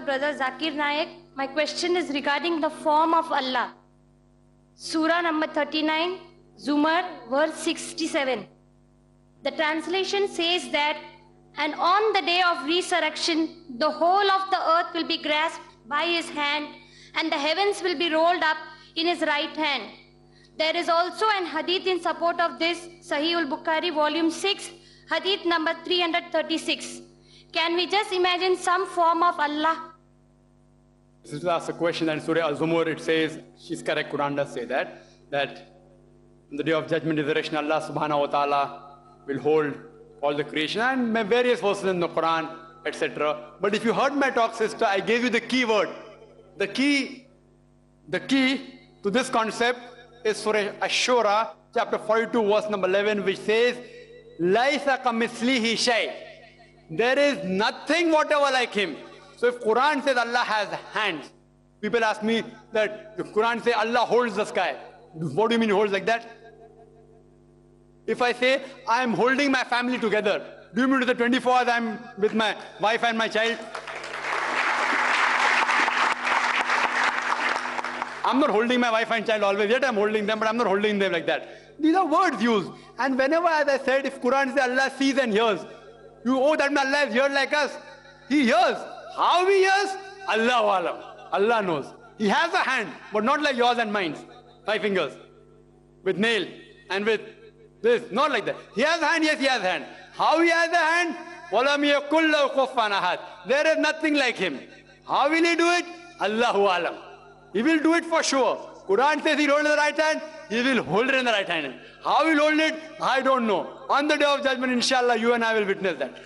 brother Zakir Naik. My question is regarding the form of Allah. Surah number 39, Zumar, verse 67. The translation says that, and on the day of resurrection, the whole of the earth will be grasped by his hand, and the heavens will be rolled up in his right hand. There is also an hadith in support of this, Sahih al-Bukhari, volume 6, hadith number 336. Can we just imagine some form of Allah? This is asked a question, and Surah Al-Zumur, it says, she's correct, Quran does say that on the day of judgment, resurrection, Allah subhanahu wa ta'ala will hold all the creation, and various verses in the Quran, etc. But if you heard my talk, sister, I gave you the key word. The key to this concept is Surah Ash-Shura, chapter 42, verse number 11, which says, Laisa kamithlihi shay. There is nothing whatever like him. So if Quran says Allah has hands, people ask me that if Quran says Allah holds the sky, what do you mean he holds like that? If I say I am holding my family together, do you mean to the 24 hours I am with my wife and my child? I'm not holding my wife and child always, yet I'm holding them, but I'm not holding them like that. These are words used. And whenever, as I said, if Quran says Allah sees and hears, that means Allah is here like us. He hears. How he hears? Allahu alam. Allah knows. He has a hand, but not like yours and mine. 5 fingers. With nail and with this. Not like that. He has a hand, yes, he has a hand. How he has a hand? وَلَمْ يَكُنْ لَهُ كُفُوًا أَحَدٌ. There is nothing like him. How will he do it? Allahu alam. He will do it for sure. Quran says he holds in the right hand, he will hold it in the right hand. How he will hold it, I don't know. On the day of judgment, inshallah, you and I will witness that.